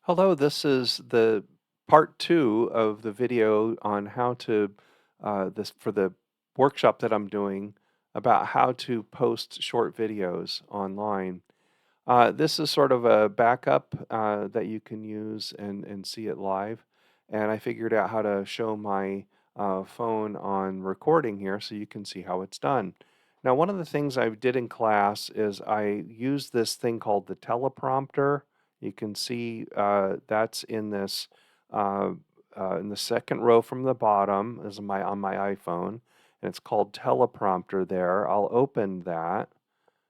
Hello, this is the part two of the video on how to this for the workshop that I'm doing about how to post short videos online. This is sort of a backup that you can use and see it live. And I figured out how to show my phone on recording here so you can see how it's done. Now, one of the things I did in class is I used this thing called the teleprompter. You can see that's uh, in the second row from the bottom is my on my iPhone, and it's called teleprompter there. I'll open that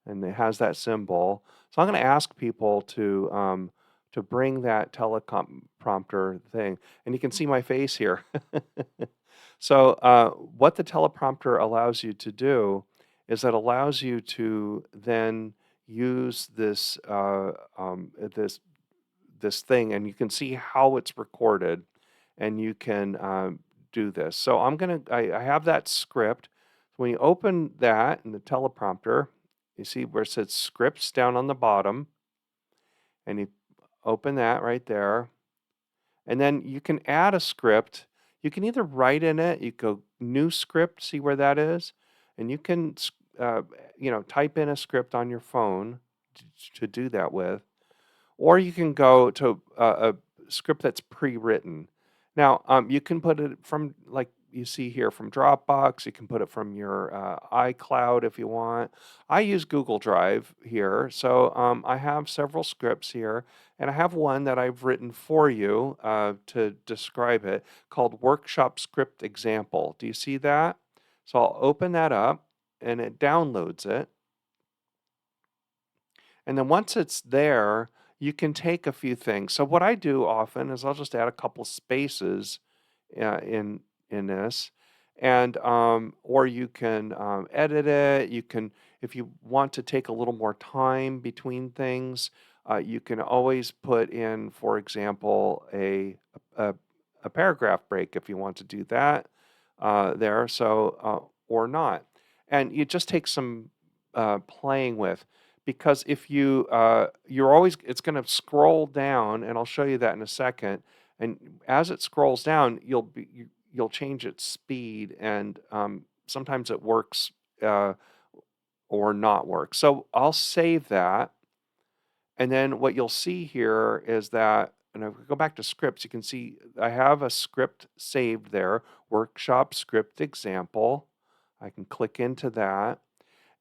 and it has that symbol. So I'm going to ask people to bring that telecom prompter thing, and you can see my face here. So what the teleprompter allows you to do is it allows you to then use this thing, and you can see how it's recorded, and you can do this. So I have that script. When you open that in the teleprompter, you see where it says scripts down on the bottom, and you open that right there. And then you can add a script. You can either write in it, you go new script, see where that is, and you can uh, type in a script on your phone to do that with, or you can go to a script that's pre-written. Now, you can put it from, like you see here, from Dropbox. You can put it from your iCloud if you want. I use Google Drive here, so I have several scripts here, and I have one that I've written for you to describe it called Workshop Script Example. Do you see that? So I'll open that up, and it downloads it. And then once it's there, you can take a few things. So what I do often is I'll just add a couple spaces in this, and or you can edit it. You can, if you want to take a little more time between things, you can always put in, for example, a, a paragraph break if you want to do that there. So or not, and you just take some playing with, because if you're always, it's going to scroll down, and I'll show you that in a second. And as it scrolls down, you'll change its speed, and sometimes it works uh, or not work. So I'll save that, and then what you'll see here is that, and if we go back to scripts, you can see I have a script saved there, workshop script example. I can click into that,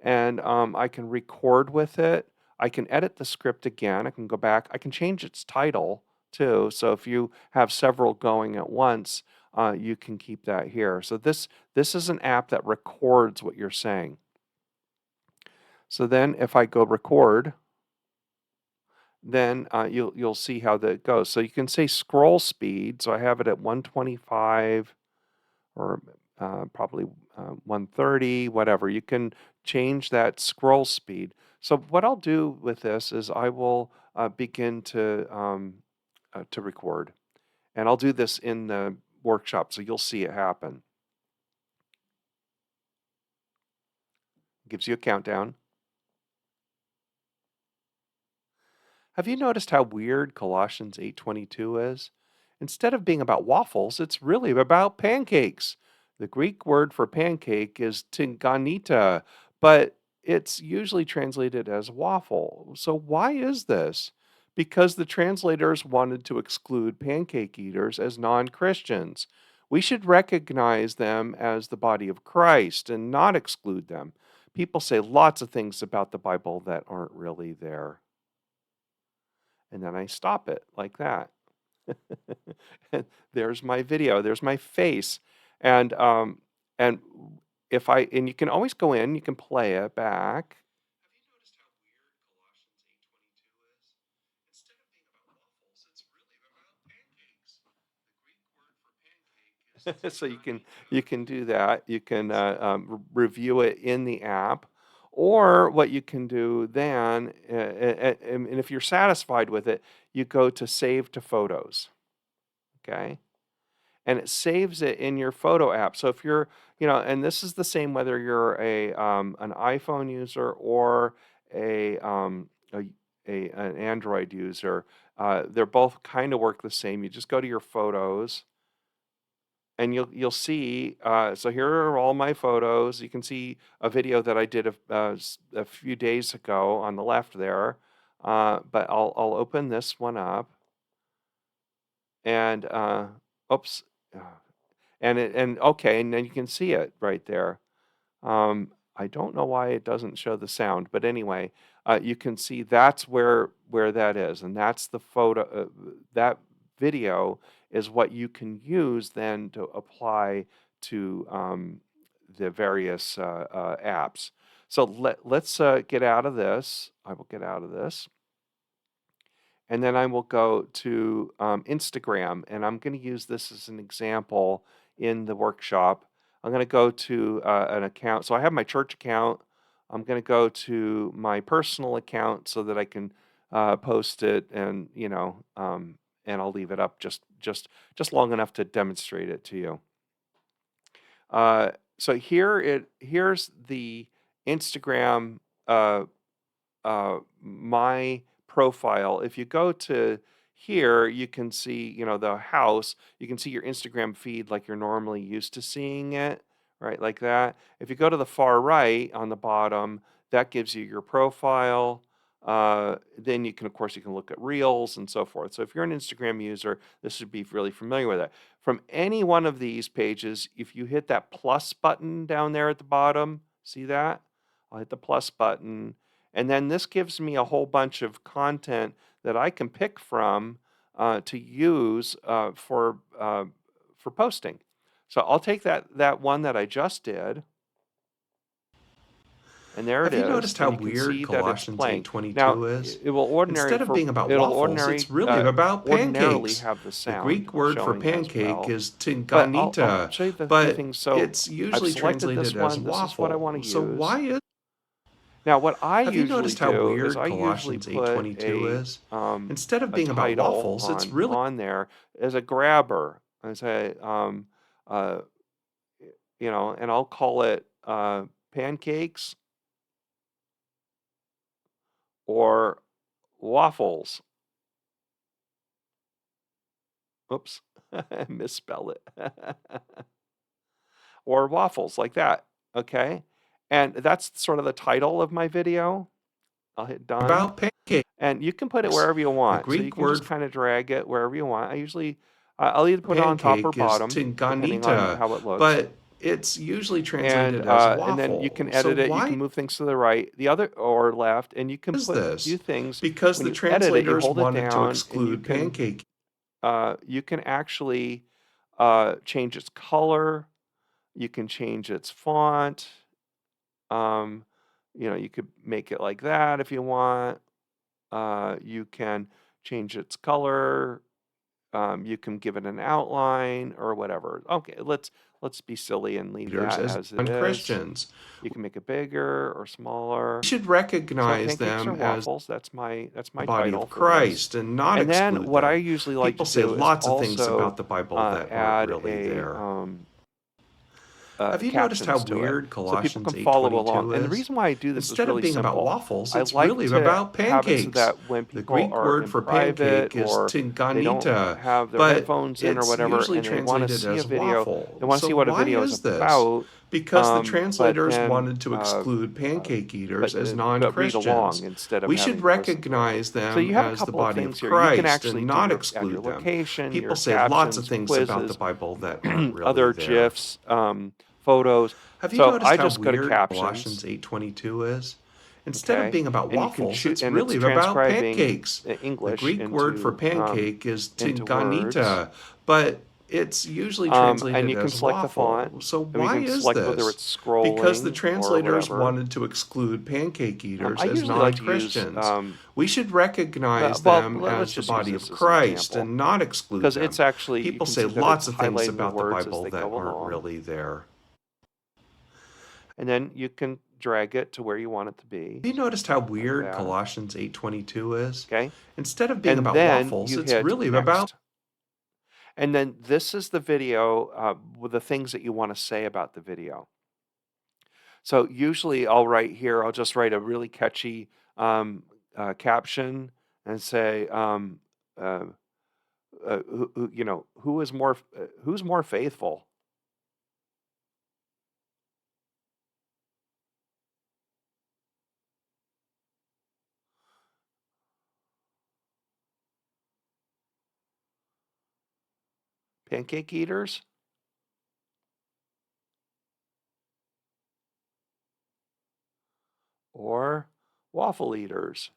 and I can record with it. I can edit the script again. I can go back. I can change its title too. So if you have several going at once, you can keep that here. So this is an app that records what you're saying. So then if I go record, then you'll see how that goes. So you can say scroll speed. So I have it at 125 or probably 130, whatever. You can change that scroll speed. So what I'll do with this is I will begin to record, and I'll do this in the workshop, so you'll see it happen. It gives you a countdown. Have you noticed how weird Colossians 8:22 is? Instead of being about waffles, it's really about pancakes. The Greek word for pancake is tinganita, but it's usually translated as waffle. So why is this? Because the translators wanted to exclude pancake eaters as non-Christians. We should recognize them as the body of Christ and not exclude them. People say lots of things about the Bible that aren't really there, and then I stop it like that. And there's my video, there's my face. And if I, and you can always go in, you can play it back. Have you noticed how weird Colossians 8:22 is? Instead of being about waffles, it's really about pancakes. The Greek word for pancake is so you can do that. You can review it in the app, or what you can do then, and if you're satisfied with it, you go to save to photos. Okay, and it saves it in your photo app. So if you're, and this is the same whether you're a an iPhone user or a an Android user, they're both kind of work the same. You just go to your photos, and you'll see. So here are all my photos. You can see a video that I did a few days ago on the left there. But I'll open this one up, and oops, and okay, and then you can see it right there. I don't know why it doesn't show the sound, but anyway, you can see that's where that is, and that's the photo. That video is what you can use then to apply to the various apps. So let's get out of this. I will get out of this, and then I will go to Instagram, and I'm going to use this as an example in the workshop. I'm going to go to an account. So I have my church account. I'm going to go to my personal account so that I can post it, and and I'll leave it up just long enough to demonstrate it to you. So here's the Instagram my profile. If you go to here, you can see, the house. You can see your Instagram feed like you're normally used to seeing it, right? Like that. If you go to the far right on the bottom, that gives you your profile. Then you can, of course, look at reels and so forth. So if you're an Instagram user, this should be really familiar with it. From any one of these pages, if you hit that plus button down there at the bottom, see that? I'll hit the plus button. And then this gives me a whole bunch of content that I can pick from to use for posting. So I'll take that one that I just did, and there it Have you is, noticed how and you can weird see that it's Colossians playing. Now, 8:22 is? it will ordinary Instead of for being about it'll waffles, it's really about ordinarily pancakes. have the The sound Greek word for showing as pancake well. is But I'll tinganita, show you the few but things. So it's I've usually selected this translated as one. This is what I want waffle. to So use. why is Now, what I Have you usually noticed how do is weird I usually Colossians put 8:22 is? Instead of a being about title waffles, it's on really there as a grabber, as a uh, and I'll call it pancakes or waffles. Oops, misspell it. Or waffles like that. Okay, and that's sort of the title of my video. I'll hit done. about pancakes. And you can put it wherever you The want. So you Greek can just word kind of drag it wherever you want. I usually, I'll either put it on top or pancake is bottom, depending on tinganita, how it looks. but it's usually And translated as uh, and then you waffle. can So edit it. You why can move things to the right, the other or left, and you can is put a this? few things. Because When the you edit it, you translators hold it wanted to down, and exclude pancake. you can actually change its color. You can change its font. Um, you could make it like that if you want. You can change its color. You can give it an outline or whatever. Okay, let's be silly and leave Leaders that as as it is. non-Christians. You can make it bigger or smaller. We should So recognize pancakes or them as waffles, that's my the body title of for this. Christ and not And then exclude what I them. usually like to People say do is lots of things also about the Bible that aren't add really there. Have you noticed how captions to it weird so people Colossians can follow along. 8:22 And the is? reason why I do this is Instead of really being about simple. waffles, I it's like really to about have it so pancakes. that when The people Greek are word in for private pancake is or they don't tinganita, have their but headphones in or it's whatever, usually and they want to translated see a as video, they waffle. want to So see what a why video is is this? about, Because the but translators then wanted to exclude uh, pancake eaters but as but read along non-Christians. instead of We should having to listen to it. recognize So them you have a as the couple of body of things here. You can Christ actually and do not add your exclude them. location, People your say lots of captions, things about the quizzes, Bible that aren't really other there. GIFs, photos. Have you So I noticed how just go to weird Colossians captions, 8:22 is? Instead of okay, being about and you can waffles, choose, it's and it's really about transcribing pancakes. The English Greek word for um, pancake is into words. tinganita, but it's usually And translated you can as select the font, waffle. So and we why can is select whether this? it's Because the scrolling or translators whatever. wanted to exclude pancake I eaters as usually like to use, non-Christians. We should recognize well, them let's as the just use body this of as an Christ example, and not exclude because it's them. actually, you People can say see that lots it's of things highlighting the about the words as Bible they that go aren't along. really there. And then you can drag it to where you want it to be, Have you noticed how like weird that, Colossians 8:22 is? okay? Instead of being And about then waffles, you it's hit really about next. And then this is the video with the things that you want to say about the video. So usually I'll just write a really catchy caption and say, uh, who is more, who's more faithful? Pancake eaters or waffle eaters?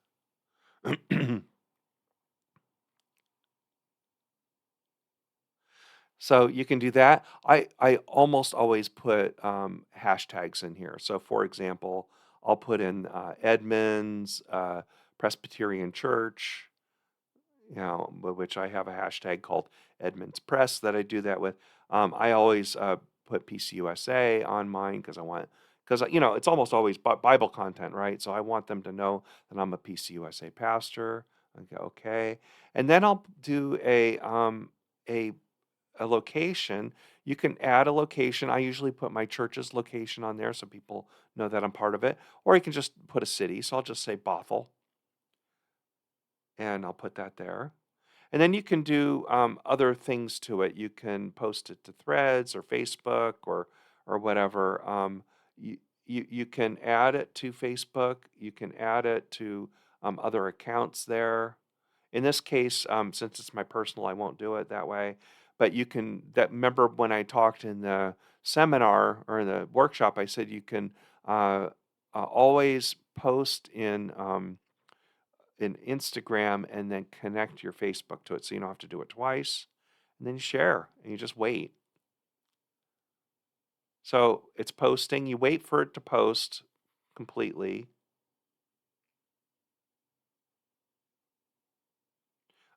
So you can do that. I almost always put hashtags in here. So for example, I'll put in Edmonds Presbyterian Church, which I have a hashtag called Edmonds Press that I do that with. I always put PCUSA on mine because it's almost always Bible content, right? So I want them to know that I'm a PCUSA pastor. Okay. And then I'll do a location. You can add a location. I usually put my church's location on there so people know that I'm part of it. Or you can just put a city. So I'll just say Bothell, and I'll put that there. And then you can do other things to it. You can post it to Threads or Facebook or whatever. You can add it to Facebook. You can add it to other accounts there. In this case, since it's my personal, I won't do it that way. But you can, remember when I talked in the seminar or in the workshop, I said you can always post in Instagram and then connect your Facebook to it so you don't have to do it twice. And then you share and you just wait. So it's posting, you wait for it to post completely.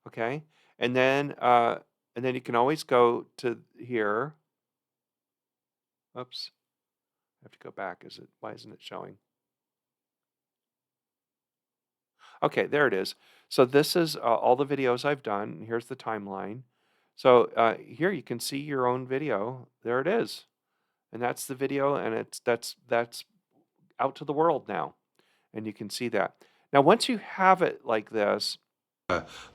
Okay. And then you can always go to here. Oops. I have to go back. Why isn't it showing? Okay, there it is. So this is all the videos I've done. Here's the timeline. So here you can see your own video. There it is. And that's the video, and that's out to the world now. And you can see that. Now, once you have it like this,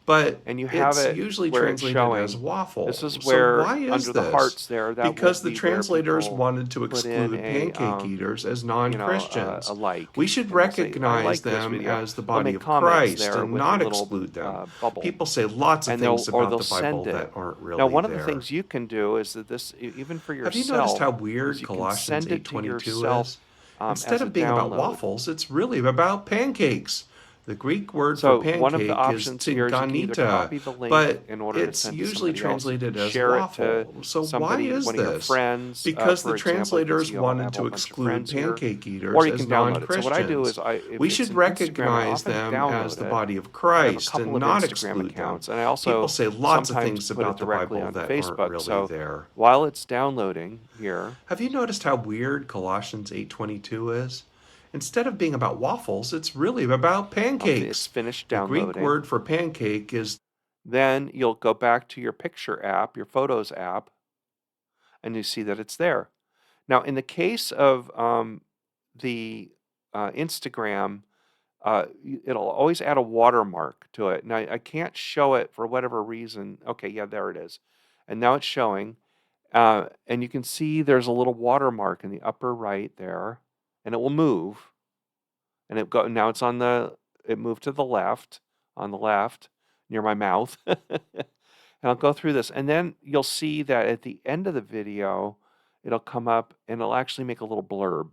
but and you have it's it usually where it's translated as showing, waffle. this is So where why is under the this? hearts there, that will Because the be where translators people wanted to put in exclude pancake eaters as a non-Christians. like, We should and they'll say, I recognize like this them video. as the They'll body make of comments Christ there and with a not little exclude them. bubble, People say lots of and things they'll about the Bible send it. that aren't Now, really one of the there. things you can do is that even for Have you noticed yourself, how is weird you can Colossians send it to 8:22 yourself is? as Instead a of being about download. waffles, it's really about pancakes. The Greek word for So one of the pancake is options here is you can either tiganita, copy the link but in order to it's send to usually somebody else. You can translated as share it to waffle. So why somebody, is one of your this? friends. Because the For example, you can see translators I wanted have a to whole bunch of exclude friends here, pancake eaters or you as can download it. So what I do non-Christians. is if We it's should an Instagram, I recognize often them as download the it. body of I have a Christ couple and of not Instagram exclude them. accounts, and I People also say lots of sometimes things put it about the directly Bible onto that aren't Facebook. really So there. while it's downloading here, Have you noticed how weird Colossians 8:22 is? Instead of being about waffles, it's really about it's pancakes. finished The Greek downloading. word for pancake is... Then you'll go back to your picture app, your Photos app, and you see that it's there. Now, in the case of the Instagram, it'll always add a watermark to it. Now, I can't show it for whatever reason. Okay, yeah, there it is. And now it's showing. And you can see there's a little watermark in the upper right there, and it will move. And now it moved to the left, on the left, near my mouth. And I'll go through this. And then you'll see that at the end of the video, it'll come up and it'll actually make a little blurb.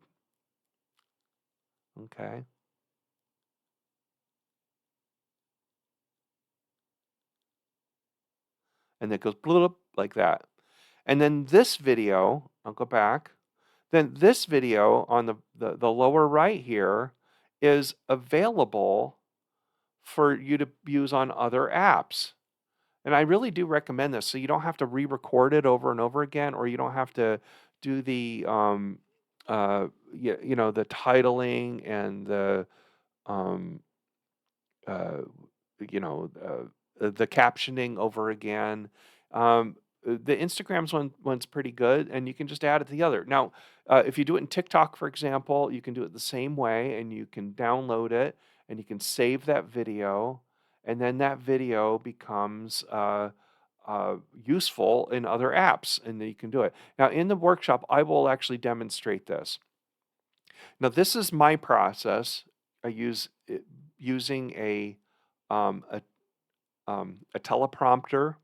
Okay. And it goes bloop like that. And then this video, I'll go back. Then this video on the lower right here is available for you to use on other apps. And I really do recommend this. So you don't have to re-record it over and over again, or you don't have to do the the titling and um, uh, the captioning over again. The one's pretty good, and you can just add it to the other. Now, if you do it in TikTok, for example, you can do it the same way, and you can download it, and you can save that video, and then that video becomes useful in other apps, and then you can do it. Now, in the workshop, I will actually demonstrate this. Now, this is my process. I use it, using um, a a teleprompter,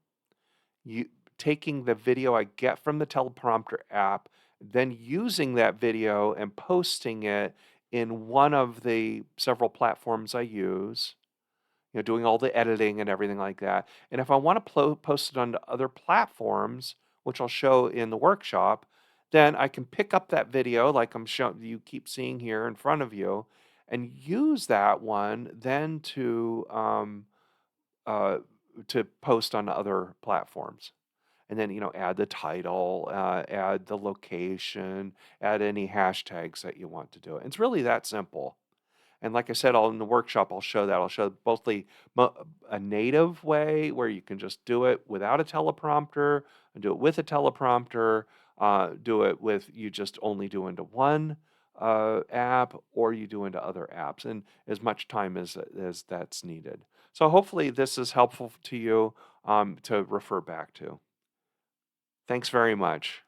you taking the video I get from the teleprompter app, then using that video and posting it in one of the several platforms I use, doing all the editing and everything like that. And if I want to post it onto other platforms, which I'll show in the workshop, then I can pick up that video like I'm showing you keep seeing here in front of you and use that one then uh, to post on other platforms. And then, add the title, add the location, add any hashtags that you want to do it. It's really that simple. And like I said, in the workshop, I'll show that. I'll show both a native way where you can just do it without a teleprompter, and do it with a teleprompter, do it with you just only do into one app, or you do into other apps, and as much time as that's needed. So hopefully this is helpful to you to refer back to. Thanks very much.